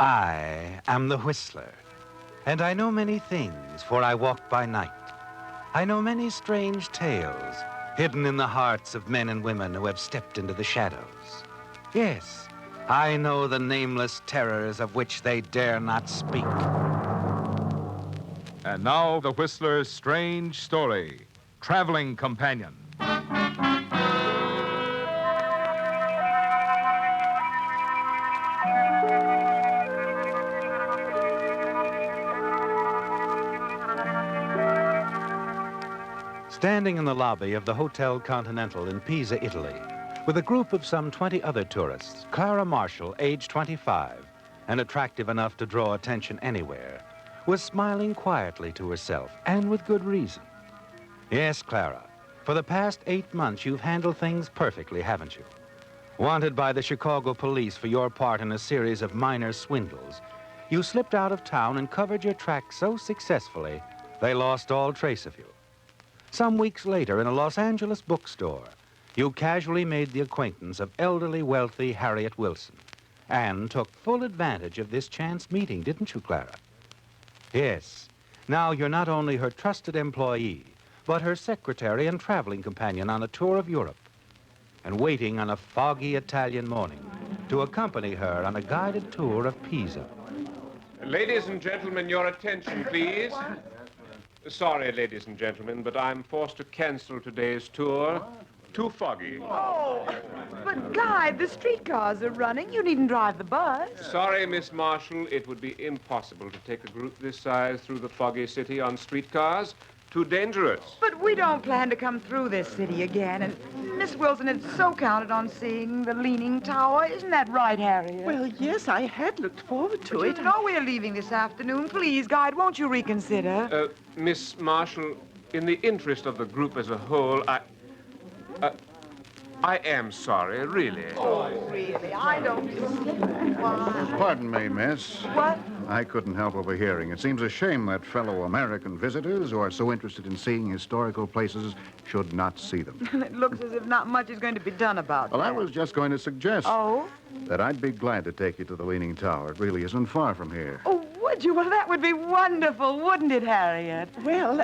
I am the Whistler, and I know many things, for I walk by night. I know many strange tales hidden in the hearts of men and women who have stepped into the shadows. Yes, I know the nameless terrors of which they dare not speak. And now, the Whistler's strange story, Traveling Companion. Standing in the lobby of the Hotel Continental in Pisa, Italy, with a group of some 20 other tourists, Clara Marshall, age 25, and attractive enough to draw attention anywhere, was smiling quietly to herself, and with good reason. Yes, Clara, for the past 8 months you've handled things perfectly, haven't you? Wanted by the Chicago police for your part in a series of minor swindles, you slipped out of town and covered your tracks so successfully they lost all trace of you. Some weeks later, in a Los Angeles bookstore, you casually made the acquaintance of elderly, wealthy Harriet Wilson and took full advantage of this chance meeting, didn't you, Clara? Yes. Now you're not only her trusted employee, but her secretary and traveling companion on a tour of Europe, and waiting on a foggy Italian morning to accompany her on a guided tour of Pisa. Ladies and gentlemen, your attention, please. Sorry, ladies and gentlemen, but I'm forced to cancel today's tour. Too foggy. Oh, but Guy, the streetcars are running. You needn't drive the bus. Sorry, Miss Marshall, it would be impossible to take a group this size through the foggy city on streetcars. Too dangerous. But we don't plan to come through this city again, and Miss Wilson had so counted on seeing the Leaning Tower. Isn't that right, Harriet? Well, yes, I had looked forward to but it. You know we're leaving this afternoon. Please, Guide, won't you reconsider? Miss Marshall, in the interest of the group as a whole, I am sorry, really. Oh, really? I don't... Why? Pardon me, miss. What? I couldn't help overhearing. It seems a shame that fellow American visitors who are so interested in seeing historical places should not see them. It looks as if not much is going to be done about Well, that. I was just going to suggest that I'd be glad to take you to the Leaning Tower. It really isn't far from here. Oh, would you? Well, that would be wonderful, wouldn't it, Harriet? Well,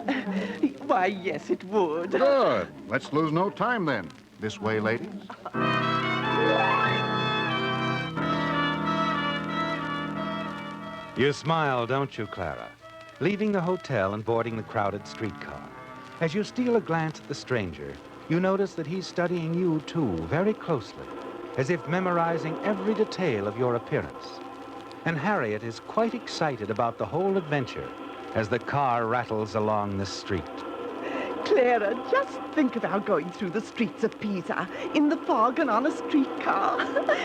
why, yes, it would. Good. Let's lose no time then. This way, ladies. You smile, don't you, Clara? Leaving the hotel and boarding the crowded streetcar. As you steal a glance at the stranger, you notice that he's studying you, too, very closely, as if memorizing every detail of your appearance. And Harriet is quite excited about the whole adventure as the car rattles along the street. Clara, just think about going through the streets of Pisa in the fog and on a streetcar.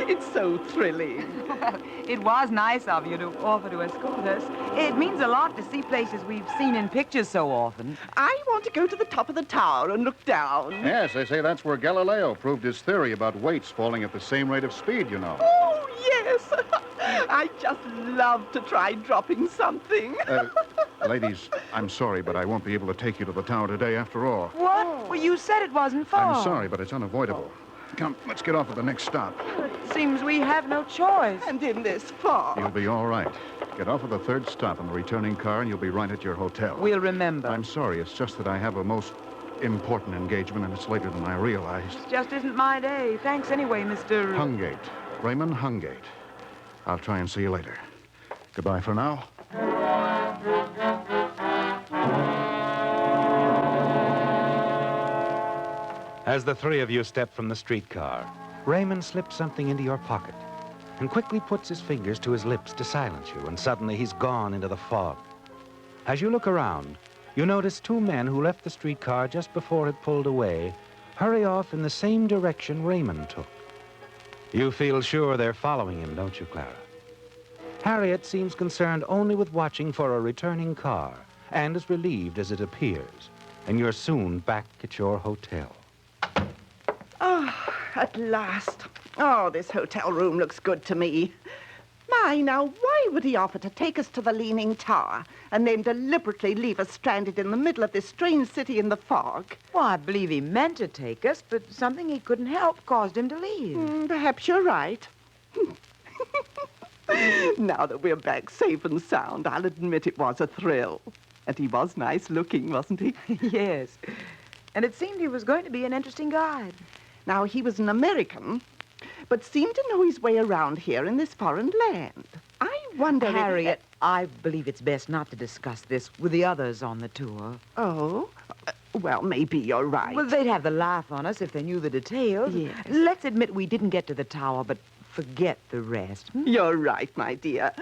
It's so thrilling. Well, it was nice of you to offer to escort us. It means a lot to see places we've seen in pictures so often. I want to go to the top of the tower and look down. Yes, they say that's where Galileo proved his theory about weights falling at the same rate of speed, you know. Oh, yes. I just love to try dropping something. Ladies, I'm sorry, but I won't be able to take you to the tower today after all. What? Well, you said it wasn't far. I'm sorry, but it's unavoidable. Come, let's get off at the next stop. It seems we have no choice. And in this fog. You'll be all right. Get off at the third stop in the returning car, and you'll be right at your hotel. We'll remember. I'm sorry. It's just that I have a most important engagement, and it's later than I realized. It just isn't my day. Thanks anyway, Mr. Hungate. Raymond Hungate. I'll try and see you later. Goodbye for now. As the three of you step from the streetcar, Raymond slips something into your pocket and quickly puts his fingers to his lips to silence you, and suddenly he's gone into the fog. As you look around, you notice two men who left the streetcar just before it pulled away hurry off in the same direction Raymond took. You feel sure they're following him, don't you, Clara? Harriet seems concerned only with watching for a returning car and is relieved as it appears, and you're soon back at your hotel. Oh, at last. Oh, this hotel room looks good to me. My, now, why would he offer to take us to the Leaning Tower and then deliberately leave us stranded in the middle of this strange city in the fog? Well, I believe he meant to take us, but something he couldn't help caused him to leave. Perhaps you're right. Now that we're back safe and sound, I'll admit it was a thrill. And he was nice looking, wasn't he? Yes. And it seemed he was going to be an interesting guide. Now, he was an American, but seemed to know his way around here in this foreign land. I wonder Harriet, I believe it's best not to discuss this with the others on the tour. Oh? Well, maybe you're right. Well, they'd have the laugh on us if they knew the details. Yes. Let's admit we didn't get to the tower, but forget the rest. You're right, my dear.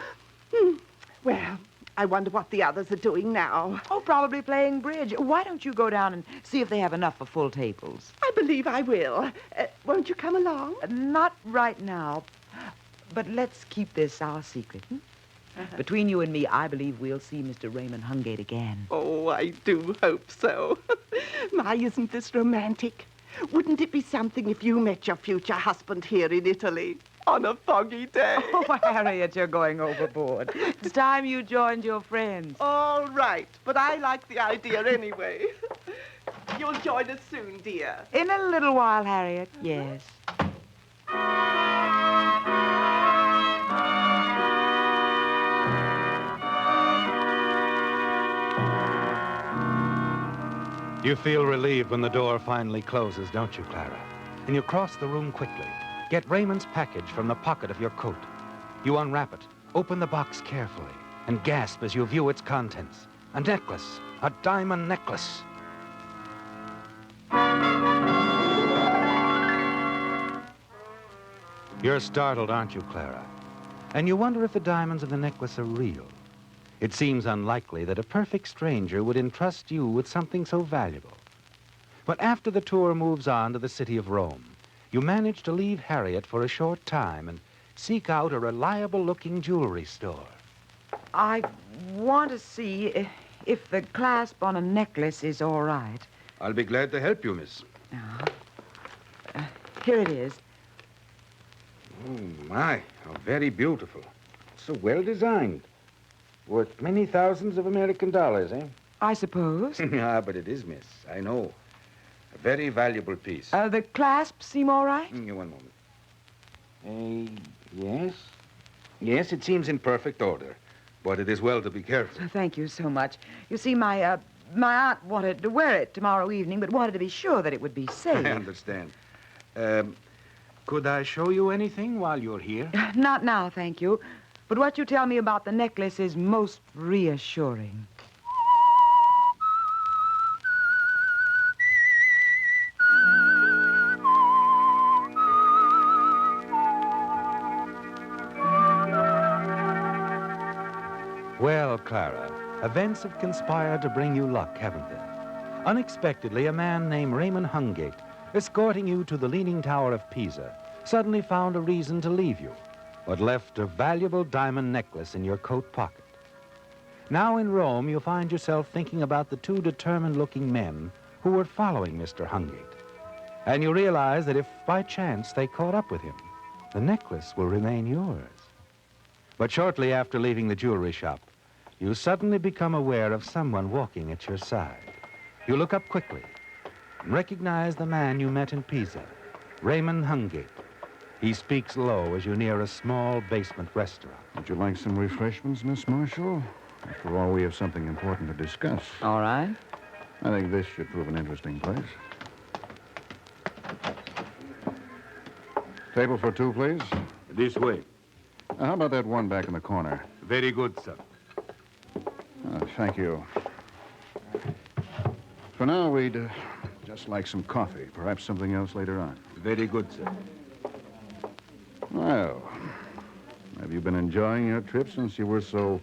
Well, I wonder what the others are doing now. Oh, probably playing bridge. Why don't you go down and see if they have enough for full tables? I believe I will. Won't you come along? Not right now, but let's keep this our secret. Between you and me, I believe we'll see Mr. Raymond Hungate again. Oh, I do hope so. My, isn't this romantic? Wouldn't it be something if you met your future husband here in Italy on a foggy day? Oh, Harriet, you're going overboard. It's time you joined your friends. All right, but I like the idea anyway. You'll join us soon, dear. In a little while, Harriet, yes. You feel relieved when the door finally closes, don't you, Clara? And you cross the room quickly. Get Raymond's package from the pocket of your coat. You unwrap it, open the box carefully, and gasp as you view its contents. A necklace, a diamond necklace. You're startled, aren't you, Clara? And you wonder if the diamonds in the necklace are real. It seems unlikely that a perfect stranger would entrust you with something so valuable. But after the tour moves on to the city of Rome, you manage to leave Harriet for a short time and seek out a reliable-looking jewelry store. I want to see if the clasp on a necklace is all right. I'll be glad to help you, miss. Here it is. Oh, my, how very beautiful. So well designed. Worth many thousands of American dollars, eh? I suppose. Ah, but it is, miss. I know. A very valuable piece. The clasps seem all right? One moment. Yes. Yes, it seems in perfect order. But it is well to be careful. Thank you so much. You see, my aunt wanted to wear it tomorrow evening, but wanted to be sure that it would be safe. I understand. Could I show you anything while you're here? Not now, thank you. But what you tell me about the necklace is most reassuring. Well, Clara, events have conspired to bring you luck, haven't they? Unexpectedly, a man named Raymond Hungate, escorting you to the Leaning Tower of Pisa, suddenly found a reason to leave you, but left a valuable diamond necklace in your coat pocket. Now in Rome, you find yourself thinking about the two determined-looking men who were following Mr. Hungate. And you realize that if by chance they caught up with him, the necklace will remain yours. But shortly after leaving the jewelry shop, you suddenly become aware of someone walking at your side. You look up quickly and recognize the man you met in Pisa, Raymond Hungate. He speaks low as you near a small basement restaurant. Would you like some refreshments, Miss Marshall? After all, we have something important to discuss. All right. I think this should prove an interesting place. Table for two, please. This way. How about that one back in the corner? Very good, sir. Thank you. For now, we'd just like some coffee. Perhaps something else later on. Very good, sir. Well, have you been enjoying your trip since you were so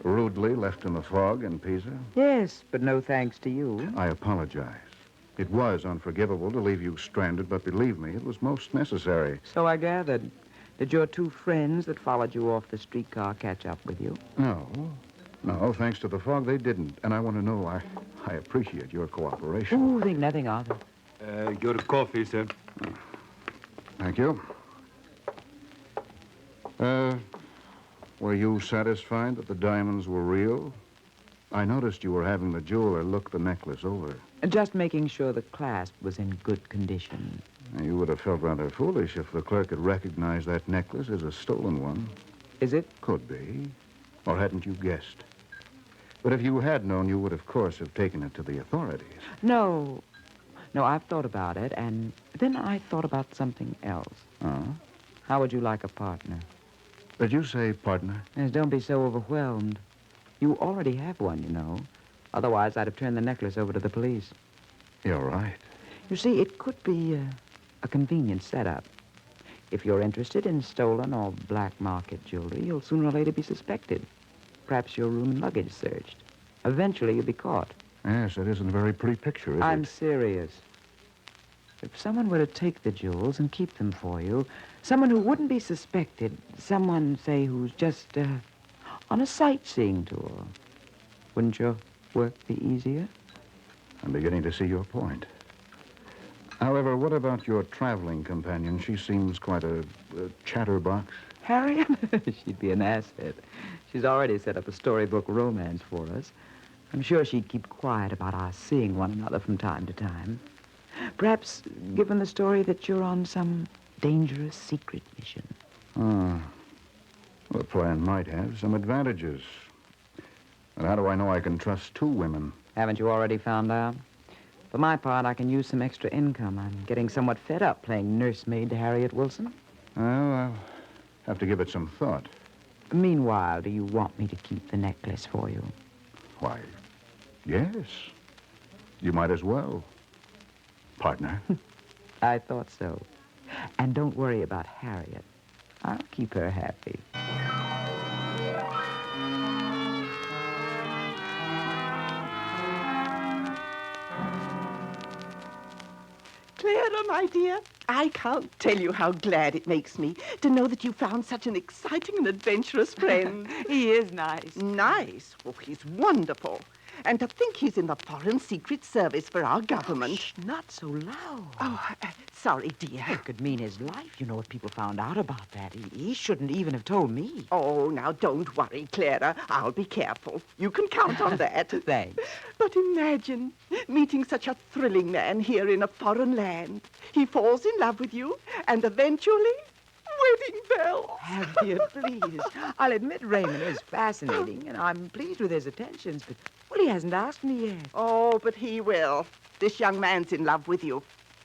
rudely left in the fog in Pisa? Yes, but no thanks to you. I apologize. It was unforgivable to leave you stranded, but believe me, it was most necessary. So I gathered. Did your two friends that followed you off the streetcar catch up with you? No, thanks to the fog, they didn't. And I want to know, I appreciate your cooperation. Oh, think nothing of it. Your coffee, sir. Thank you. Were you satisfied that the diamonds were real? I noticed you were having the jeweler look the necklace over. Just making sure the clasp was in good condition. You would have felt rather foolish if the clerk had recognized that necklace as a stolen one. Is it? Could be. Or hadn't you guessed? But if you had known, you would, of course, have taken it to the authorities. No. No, I've thought about it, and then I thought about something else. Oh? How would you like a partner? Did you say partner? Yes, don't be so overwhelmed. You already have one, you know. Otherwise, I'd have turned the necklace over to the police. You're right. You see, it could be a convenient setup. If you're interested in stolen or black market jewelry, you'll sooner or later be suspected. Perhaps your room and luggage searched. Eventually, you'll be caught. Yes, it isn't a very pretty picture, is I'm it? serious. If someone were to take the jewels and keep them for you, someone who wouldn't be suspected, someone, say, who's just on a sightseeing tour, wouldn't your work be easier? I'm beginning to see your point. However, what about your traveling companion? She seems quite a chatterbox. Harriet? She'd be an asset. She's already set up a storybook romance for us. I'm sure she'd keep quiet about our seeing one another from time to time. Perhaps given the story that you're on some dangerous secret mission. Ah. Well, the plan might have some advantages. And how do I know I can trust two women? Haven't you already found out? For my part, I can use some extra income. I'm getting somewhat fed up playing nursemaid to Harriet Wilson. Well, I'll have to give it some thought. Meanwhile, do you want me to keep the necklace for you? Why, yes. You might as well. Partner. I thought so. And don't worry about Harriet. I'll keep her happy. Clara, my dear, I can't tell you how glad it makes me to know that you found such an exciting and adventurous friend. He is nice. Nice? Oh, he's wonderful. And to think he's in the Foreign Secret Service for our government. Shh, not so loud. Oh, sorry, dear. It could mean his life. You know, if people found out about that, he shouldn't even have told me. Oh, now, don't worry, Clara. I'll be careful. You can count on that. Thanks. But imagine meeting such a thrilling man here in a foreign land. He falls in love with you, and eventually, wedding bells. Harriet, please. I'll admit Raymond is fascinating, and I'm pleased with his attentions, but, well, he hasn't asked me yet. Oh, but he will. This young man's in love with you.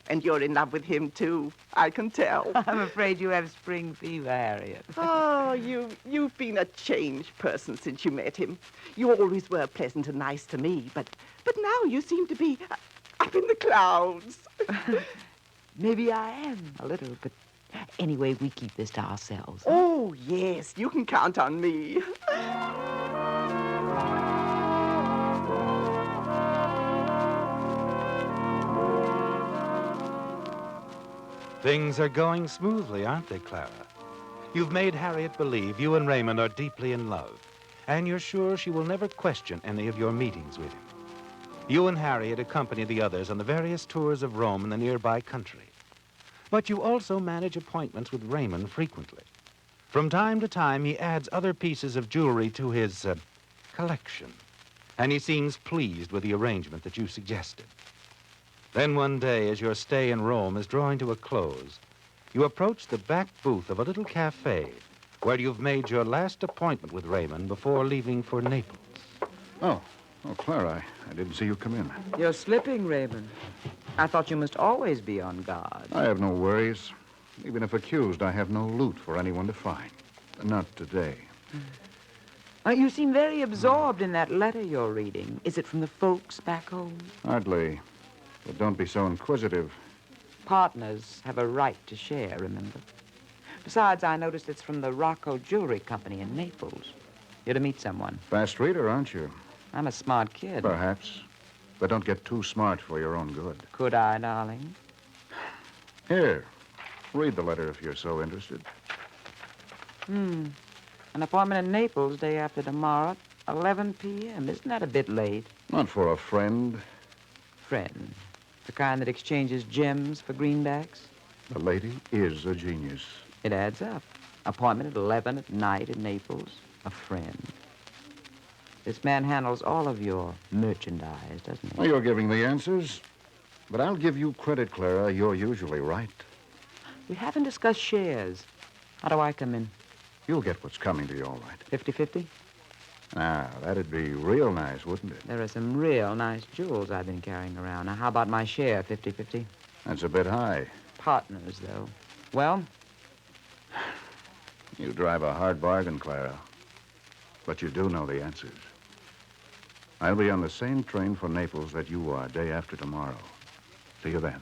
And you're in love with him, too. I can tell. I'm afraid you have spring fever, Harriet. Oh, you've been a changed person since you met him. You always were pleasant and nice to me, but now you seem to be up in the clouds. Maybe I am, a little, but anyway, we keep this to ourselves. Oh, yes, you can count on me. Things are going smoothly, aren't they, Clara? You've made Harriet believe you and Raymond are deeply in love, and you're sure she will never question any of your meetings with him. You and Harriet accompany the others on the various tours of Rome and the nearby country. But you also manage appointments with Raymond frequently. From time to time, he adds other pieces of jewelry to his collection, and he seems pleased with the arrangement that you suggested. Then one day, as your stay in Rome is drawing to a close, you approach the back booth of a little cafe where you've made your last appointment with Raymond before leaving for Naples. Oh, Clara, I didn't see you come in. You're slipping, Raymond. I thought you must always be on guard. I have no worries. Even if accused, I have no loot for anyone to find. Not today. You seem very absorbed in that letter you're reading. Is it from the folks back home? Hardly. But don't be so inquisitive. Partners have a right to share, remember? Besides, I noticed it's from the Rocco Jewelry Company in Naples. You're to meet someone. Fast reader, aren't you? I'm a smart kid. Perhaps. But don't get too smart for your own good. Could I, darling? Here, read the letter if you're so interested. An appointment in Naples day after tomorrow, 11 p.m. Isn't that a bit late? Not for a friend. Friend. The kind that exchanges gems for greenbacks? The lady is a genius. It adds up. Appointment at 11 at night in Naples. A friend. This man handles all of your merchandise, doesn't he? Well, you're giving the answers. But I'll give you credit, Clara. You're usually right. We haven't discussed shares. How do I come in? You'll get what's coming to you all right. 50-50? Now, that'd be real nice, wouldn't it? There are some real nice jewels I've been carrying around. Now, how about my share, 50-50? That's a bit high. Partners, though. Well, You drive a hard bargain, Clara. But you do know the answers. I'll be on the same train for Naples that you are, day after tomorrow. See you then.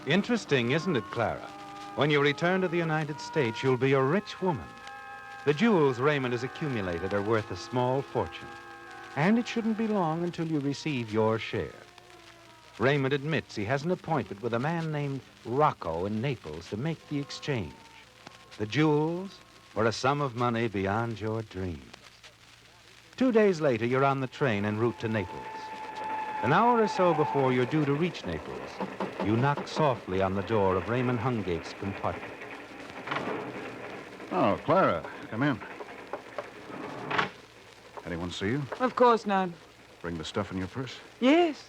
Interesting, isn't it, Clara? When you return to the United States, you'll be a rich woman. The jewels Raymond has accumulated are worth a small fortune. And it shouldn't be long until you receive your share. Raymond admits he has an appointment with a man named Rocco in Naples to make the exchange. The jewels for a sum of money beyond your dreams. 2 days later, you're on the train en route to Naples. An hour or so before you're due to reach Naples, you knock softly on the door of Raymond Hungate's compartment. Oh, Clara, come in. Anyone see you? of course not. Bring the stuff in your purse? Yes.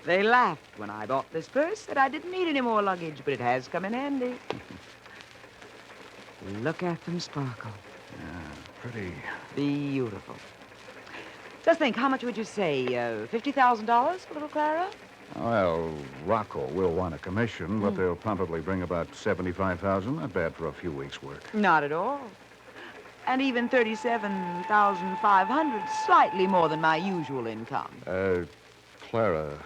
They laughed when I bought this purse, said I didn't need any more luggage, but it has come in handy. Look at them sparkle. Pretty. Beautiful. Just think, how much would you say? $50,000 for little Clara? Well, Rocco will want a commission, but they'll probably bring about $75,000. Not bad for a few weeks' work. Not at all. And even $37,500, slightly more than my usual income. Clara,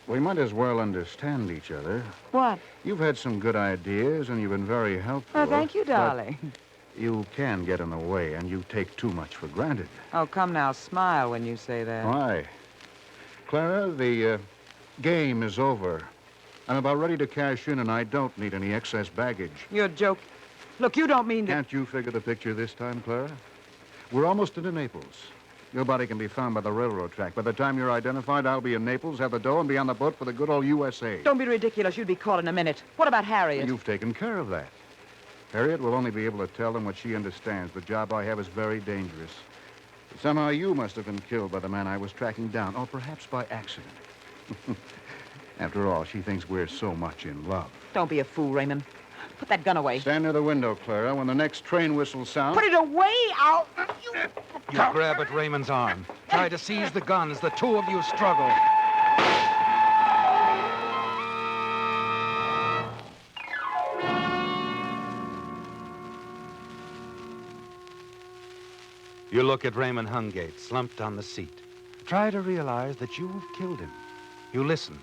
we might as well understand each other. What? You've had some good ideas, and you've been very helpful. Oh, thank you, but darling. You can get in the way, and you take too much for granted. Oh, come now, smile when you say that. Why? Clara, the game is over. I'm about ready to cash in, and I don't need any excess baggage. You're joking. Look, you don't mean that... Can't you figure the picture this time, Clara? We're almost into Naples. Your body can be found by the railroad track. By the time you're identified, I'll be in Naples, have the dough, and be on the boat for the good old USA. Don't be ridiculous. You'd be caught in a minute. What about Harriet? You've taken care of that. Harriet will only be able to tell them what she understands. The job I have is very dangerous. Somehow you must have been killed by the man I was tracking down, or perhaps by accident. After all, she thinks we're so much in love. Don't be a fool, Raymond. Put that gun away. Stand near the window, Clara. When the next train whistle sounds... Put it away! I'll... You grab at Raymond's arm. Try to seize the gun as the two of you struggle. You look at Raymond Hungate, slumped on the seat. Try to realize that you've killed him. You listen,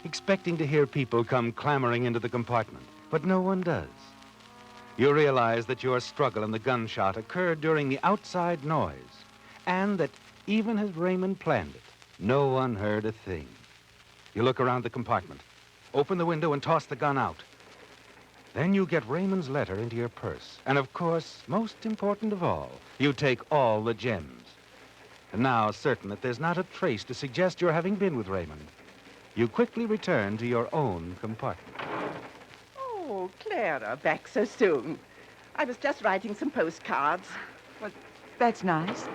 expecting to hear people come clamoring into the compartment, but no one does. You realize that your struggle and the gunshot occurred during the outside noise, and that even as Raymond planned it, no one heard a thing. You look around the compartment, open the window and toss the gun out. Then you get Raymond's letter into your purse. And of course, most important of all, you take all the gems. And now, certain that there's not a trace to suggest you're having been with Raymond, you quickly return to your own compartment. Oh, Clara, back so soon. I was just writing some postcards. Well, that's nice.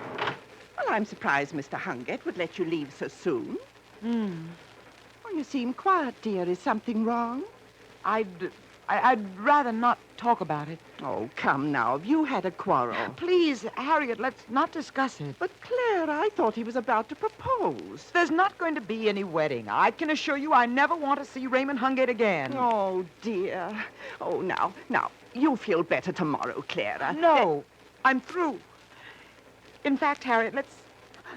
Well, I'm surprised Mr. Hungate would let you leave so soon. Hmm. Oh, you seem quiet, dear. Is something wrong? I'd rather not talk about it. Oh, come now. Have you had a quarrel? Please, Harriet, let's not discuss it. But, Clara, I thought he was about to propose. There's not going to be any wedding. I can assure you I never want to see Raymond Hungate again. Oh, dear. Oh, now, you feel better tomorrow, Clara. No, I'm through. In fact, Harriet,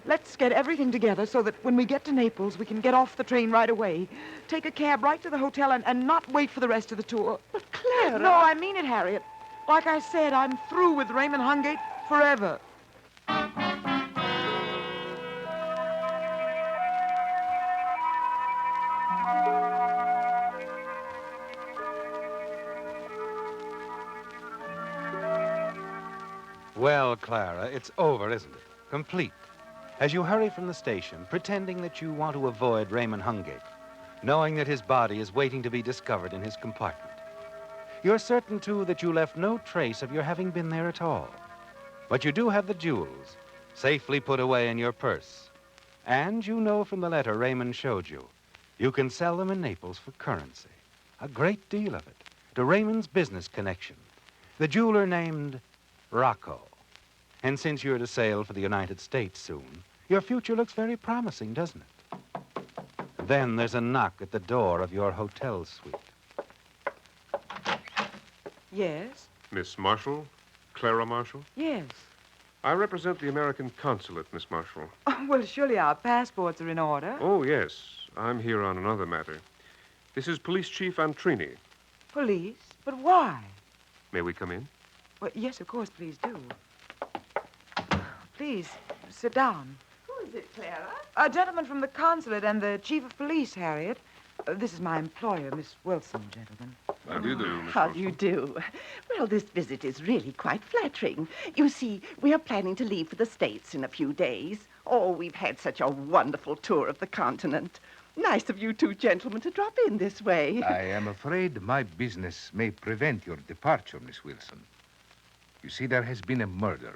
let's get everything together so that when we get to Naples, we can get off the train right away, take a cab right to the hotel, and not wait for the rest of the tour. But, Clara... No, I mean it, Harriet. Like I said, I'm through with Raymond Hungate forever. Well, Clara, it's over, isn't it? Complete. As you hurry from the station, pretending that you want to avoid Raymond Hungate, knowing that his body is waiting to be discovered in his compartment. You're certain, too, that you left no trace of your having been there at all. But you do have the jewels safely put away in your purse. And you know from the letter Raymond showed you, you can sell them in Naples for currency. A great deal of it. To Raymond's business connection, the jeweler named Rocco. And since you're to sail for the United States soon, your future looks very promising, doesn't it? Then there's a knock at the door of your hotel suite. Yes? Miss Marshall? Clara Marshall? Yes. I represent the American consulate, Miss Marshall. Oh, well, surely our passports are in order. Oh, yes. I'm here on another matter. This is Police Chief Antrini. Police? But why? May we come in? Well, yes, of course, please do. Please, sit down. Who is it, Clara? A gentleman from the consulate and the chief of police, Harriet. This is my employer, Miss Wilson, gentlemen. How do you do, Miss How Marshall? do you do? Well, this visit is really quite flattering. You see, we are planning to leave for the States in a few days. Oh, we've had such a wonderful tour of the continent. Nice of you two gentlemen to drop in this way. I am afraid my business may prevent your departure, Miss Wilson. You see, there has been a murder.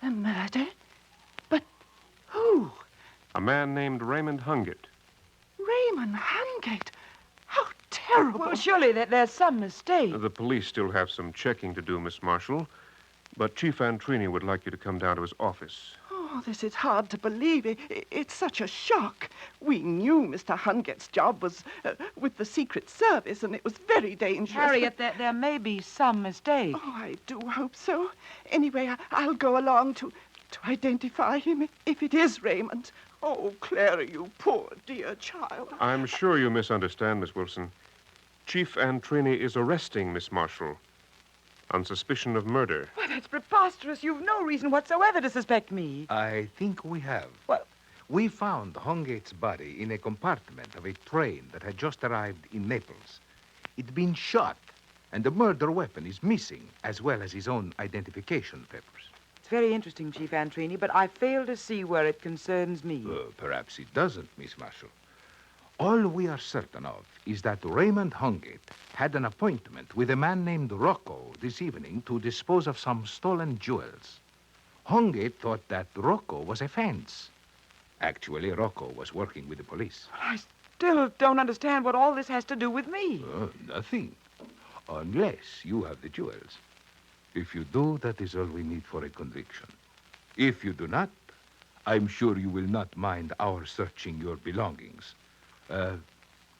A murder? But who? A man named Raymond Hungate. Raymond Hungate. How terrible. Well, surely there's some mistake. The police still have some checking to do, Miss Marshall. But Chief Antrini would like you to come down to his office. Oh, this is hard to believe. It's such a shock. We knew Mr. Hungate's job was with the Secret Service, and it was very dangerous. Harriet, there may be some mistake. Oh, I do hope so. Anyway, I'll go along to identify him if it is Raymond. Oh, Clara, you poor dear child. I'm sure you misunderstand, Miss Wilson. Chief Antrini is arresting Miss Marshall on suspicion of murder. Why, that's preposterous. You've no reason whatsoever to suspect me. I think we have. Well, We found Hungate's body in a compartment of a train that had just arrived in Naples. It'd been shot, and the murder weapon is missing, as well as his own identification papers. it's very interesting, Chief Antrini, but I fail to see where it concerns me. Perhaps it doesn't, Miss Marshall. All we are certain of is that Raymond Hungate had an appointment with a man named Rocco this evening to dispose of some stolen jewels. Hungate thought that Rocco was a fence. Actually, Rocco was working with the police. I still don't understand what all this has to do with me. Nothing. Unless you have the jewels. If you do, that is all we need for a conviction. If you do not, I'm sure you will not mind our searching your belongings.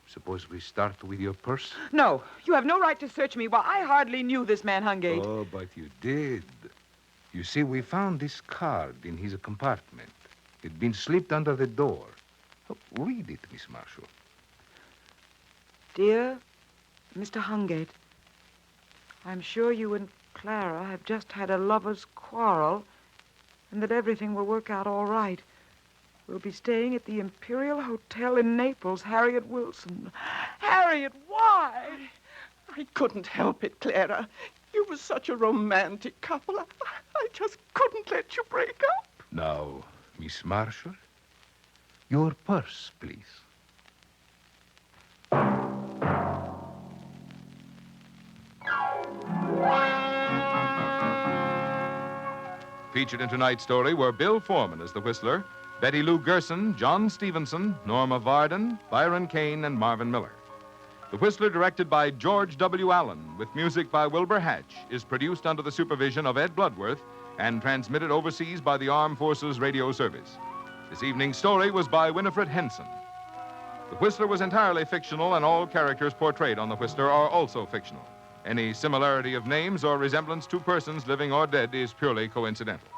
Suppose we start with your purse? No, you have no right to search me. Why, I hardly knew this man, Hungate. Oh, but you did. You see, we found this card in his compartment. It'd been slipped under the door. Oh, read it, Miss Marshall. Dear Mr. Hungate, I'm sure you and Clara have just had a lover's quarrel and that everything will work out all right. We'll be staying at the Imperial Hotel in Naples, Harriet Wilson. Harriet, why? I couldn't help it, Clara. You were such a romantic couple. I just couldn't let you break up. Now, Miss Marshall, your purse, please. Featured in tonight's story were Bill Foreman as the Whistler, Betty Lou Gerson, John Stevenson, Norma Varden, Byron Kane, and Marvin Miller. The Whistler, directed by George W. Allen, with music by Wilbur Hatch, is produced under the supervision of Ed Bloodworth and transmitted overseas by the Armed Forces Radio Service. This evening's story was by Winifred Henson. The Whistler was entirely fictional, and all characters portrayed on The Whistler are also fictional. Any similarity of names or resemblance to persons living or dead is purely coincidental.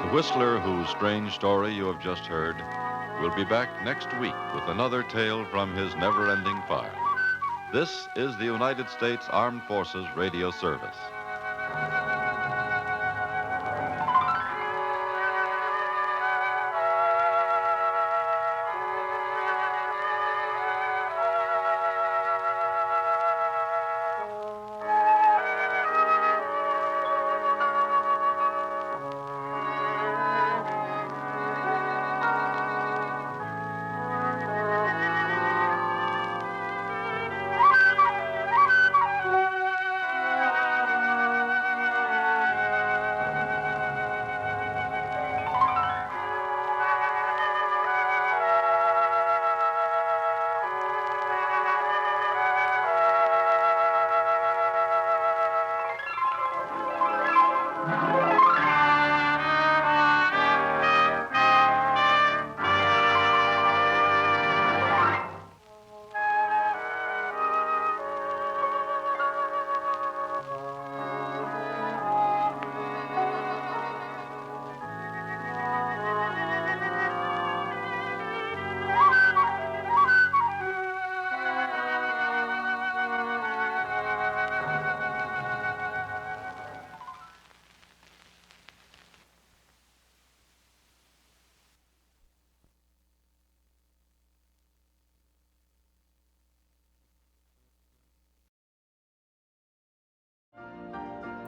The Whistler, whose strange story you have just heard, will be back next week with another tale from his never-ending fire. This is the United States Armed Forces Radio Service.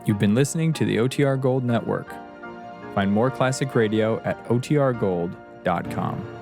You've been listening to the OTR Gold Network. Find more classic radio at otrgold.com.